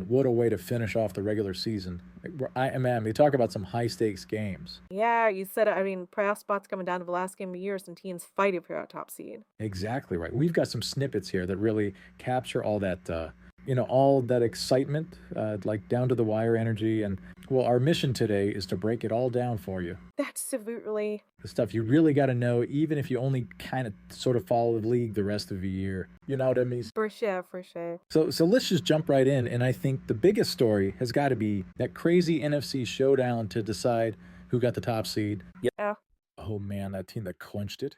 what a way to finish off the regular season. Man, we talk about some high stakes games. Yeah, you said it. I mean, playoff spots coming down to the last game of the year, some teams fighting for that top seed. Exactly right. We've got some snippets here that really capture all that, all that excitement, like down to the wire energy. And well, our mission today is to break it all down for you. Absolutely. The stuff you really got to know, even if you only kind of sort of follow the league the rest of the year. You know what I mean? For sure, for sure. So let's just jump right in. And I think the biggest story has got to be that crazy NFC showdown to decide who got the top seed. Yeah. Yeah. Oh man, that team that clinched it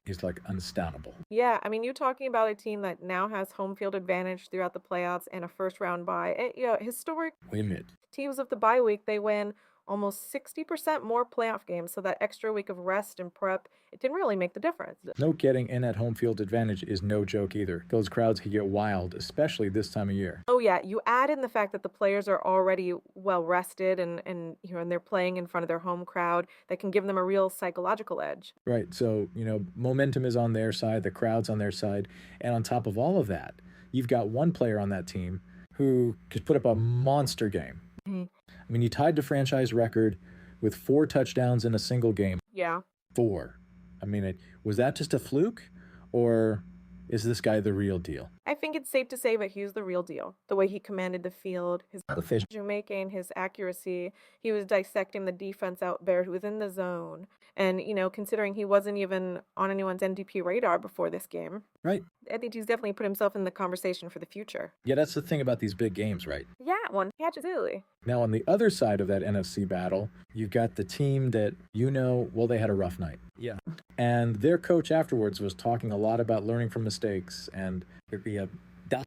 is like unstoppable. Yeah, I mean, you're talking about a team that now has home field advantage throughout the playoffs and a first round bye. Historic Wait a minute. teams with the bye week, they win almost 60% more playoff games. So that extra week of rest and prep, it didn't really make the difference. No getting in at home field advantage is no joke either. Those crowds can get wild, especially this time of year. Oh yeah, you add in the fact that the players are already well rested and they're playing in front of their home crowd that can give them a real psychological edge. Right. So, momentum is on their side, the crowd's on their side. And on top of all of that, you've got one player on that team who could put up a monster game. Mhm. I mean, he tied the franchise record with 4 touchdowns in a single game. Yeah. 4. I mean, was that just a fluke? Or is this guy the real deal? I think it's safe to say that he's the real deal. The way he commanded the field, his The fish. decision making, his accuracy, he was dissecting the defense out there within the zone. And, considering he wasn't even on anyone's MVP radar before this game, Right. I think he's definitely put himself in the conversation for the future. Yeah, that's the thing about these big games, right? Yeah, one absolutely. Now, on the other side of that NFC battle, you've got the team that, they had a rough night. Yeah. And their coach afterwards was talking a lot about learning from mistakes.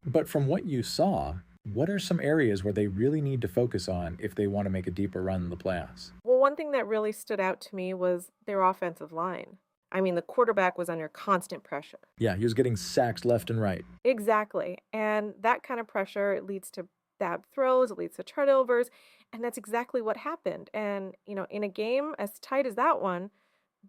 But from what you saw, what are some areas where they really need to focus on if they want to make a deeper run in the playoffs? Well, one thing that really stood out to me was their offensive line. I mean, the quarterback was under constant pressure. Yeah, he was getting sacks left and right. Exactly. And that kind of pressure, it leads to bad throws, it leads to turnovers, and that's exactly what happened. And, in a game as tight as that one,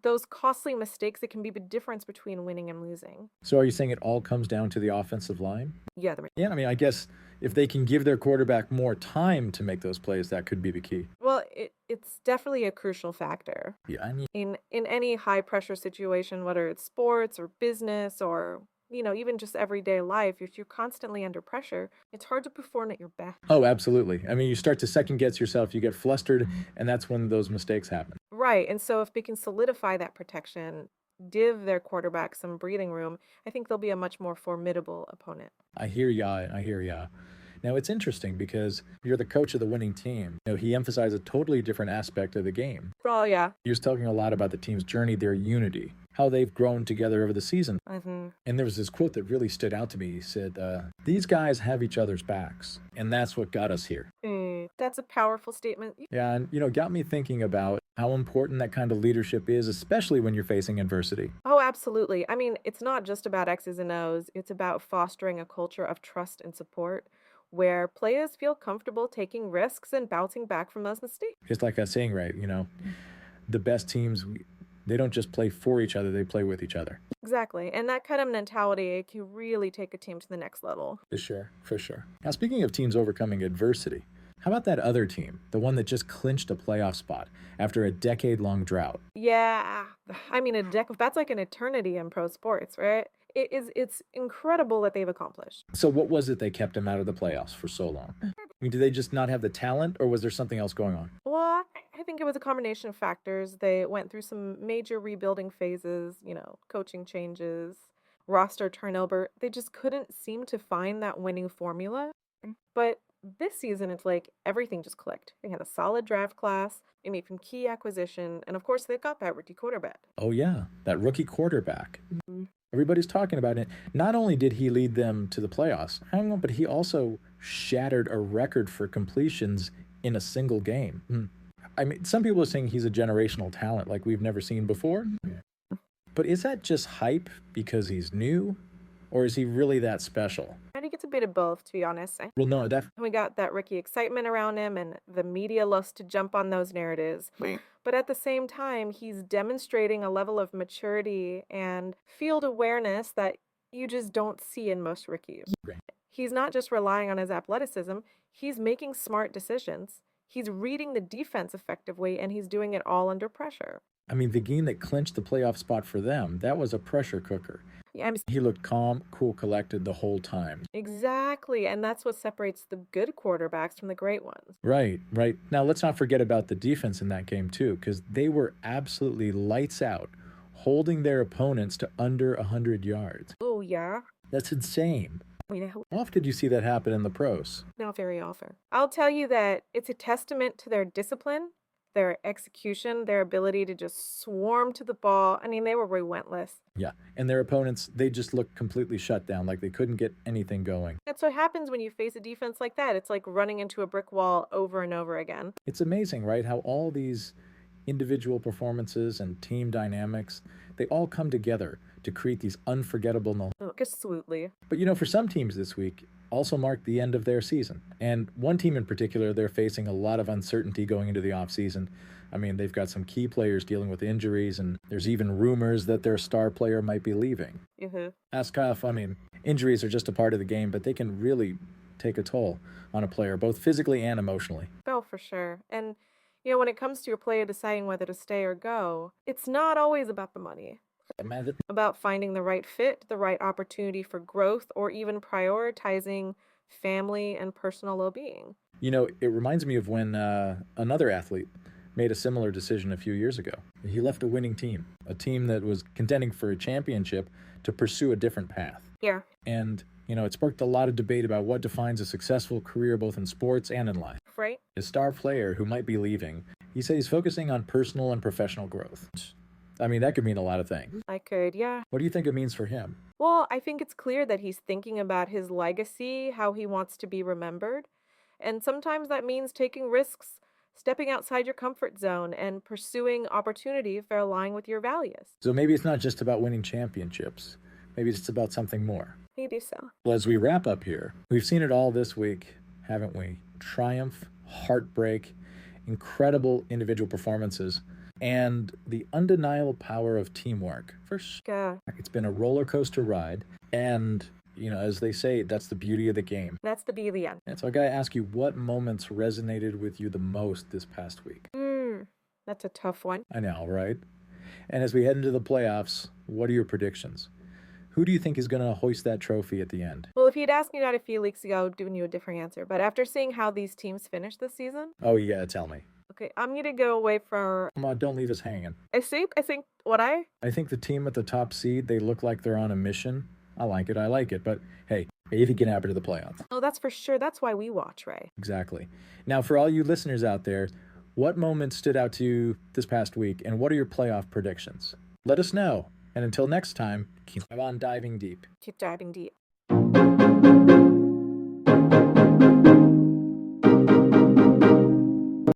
those costly mistakes, it can be the difference between winning and losing. So are you saying it all comes down to the offensive line? Yeah, Yeah, I mean, I guess if they can give their quarterback more time to make those plays, that could be the key. well, it's definitely a crucial factor. Yeah, I mean, In any high pressure situation, whether it's sports or business or even just everyday life, if you're constantly under pressure, it's hard to perform at your best. oh, absolutely. I mean, you start to second guess yourself, you get flustered, and that's when those mistakes happen. Right. And so if they can solidify that protection, give their quarterback some breathing room, I think they'll be a much more formidable opponent. I hear ya. I hear ya. Now, it's interesting because you're the coach of the winning team. He emphasized a totally different aspect of the game. Oh, yeah. He was talking a lot about the team's journey, their unity, how they've grown together over the season. hmm And there was this quote that really stood out to me. He said, these guys have each other's backs, and that's what got us here. That's a powerful statement. Yeah, and got me thinking about how important that kind of leadership is, especially when you're facing adversity. Oh, absolutely. I mean, it's not just about X's and O's, it's about fostering a culture of trust and support where players feel comfortable taking risks and bouncing back from those mistakes. Just like I was saying, right, the best teams, they don't just play for each other, they play with each other. Exactly. And that kind of mentality can really take a team to the next level. For sure, for sure. Now, speaking of teams overcoming adversity, how about that other team, the one that just clinched a playoff spot after a decade-long drought? Yeah. I mean, that's like an eternity in pro sports, right? It's incredible what they've accomplished. So what was it they kept them out of the playoffs for so long? I mean, did they just not have the talent, or was there something else going on? Well, I think it was a combination of factors. They went through some major rebuilding phases, coaching changes, roster turnover. They just couldn't seem to find that winning formula. But this season, it's like everything just clicked. They had a solid draft class, they made some key acquisition, and of course, they got that rookie quarterback. Oh yeah, that rookie quarterback. Mhm. Everybody's talking about it. Not only did he lead them to the playoffs, hang on, but he also shattered a record for completions in a single game. I mean, some people are saying he's a generational talent like we've never seen before. But is that just hype because he's new? Or is he really that special? I think it's a bit of both, to be honest. Well, no, We got that rookie excitement around him, and the media loves to jump on those narratives. But at the same time, he's demonstrating a level of maturity and field awareness that you just don't see in most rookies. He's not just relying on his athleticism, he's making smart decisions. He's reading the defense effectively, and he's doing it all under pressure. I mean, the game that clinched the playoff spot for them, that was a pressure cooker. Yeah, He looked calm, cool, collected the whole time. exactly. And that's what separates the good quarterbacks from the great ones. Right, right. Now, let's not forget about the defense in that game, too, because they were absolutely lights out, holding their opponents to under 100 yards. Oh, yeah. That's insane. I mean, How often did you see that happen in the pros? not very often. I'll tell you that it's a testament to their discipline, their execution, their ability to just swarm to the ball. I mean, they were relentless. Yeah, and their opponents, they just looked completely shut down, like they couldn't get anything going. That's what happens when you face a defense like that. It's like running into a brick wall over and over again. It's amazing, right? How all these individual performances and team dynamics, they all come together to create these unforgettable. Absolutely. But you know, for some teams this week also marked the end of their season. And one team in particular, they're facing a lot of uncertainty going into the offseason. I mean, they've got some key players dealing with injuries, and there's even rumors that their star player might be leaving. Askaf, I mean, injuries are just a part of the game, but they can really take a toll on a player, both physically and emotionally. Oh, for sure. And, when it comes to your player deciding whether to stay or go, it's not always about the money. About finding the right fit, the right opportunity for growth, or even prioritizing family and personal well-being. You know, it reminds me of when another athlete made a similar decision a few years ago. He left a winning team, a team that was contending for a championship, to pursue a different path. Yeah. And, it sparked a lot of debate about what defines a successful career both in sports and in life. Right. A star player who might be leaving, he said he's focusing on personal and professional growth. I mean, that could mean a lot of things. I could, yeah. What do you think it means for him? Well, I think it's clear that he's thinking about his legacy, how he wants to be remembered. And sometimes that means taking risks, stepping outside your comfort zone, and pursuing opportunities that align with your values. So maybe it's not just about winning championships. Maybe it's about something more. Maybe so. Well, as we wrap up here, we've seen it all this week, haven't we? Triumph, heartbreak, incredible individual performances, and the undeniable power of teamwork. Yeah. It's been a roller coaster ride, and, as they say, that's the beauty of the game. That's the beauty of the end. And so I gotta ask you, what moments resonated with you the most this past week? That's a tough one. I know, right? And as we head into the playoffs, what are your predictions? Who do you think is going to hoist that trophy at the end? Well, if you'd asked me that a few weeks ago, I would have given you a different answer. But after seeing how these teams finished this season... Oh, yeah, tell me. Okay, I'm going to go away for... Come on, don't leave us hanging. I think I think the team at the top seed, they look like they're on a mission. I like it. But hey, anything can happen to the playoffs. Oh, that's for sure. That's why we watch, Ray. Exactly. Now, for all you listeners out there, what moments stood out to you this past week, and what are your playoff predictions? Let us know. And until next time, keep on diving deep. Keep diving deep.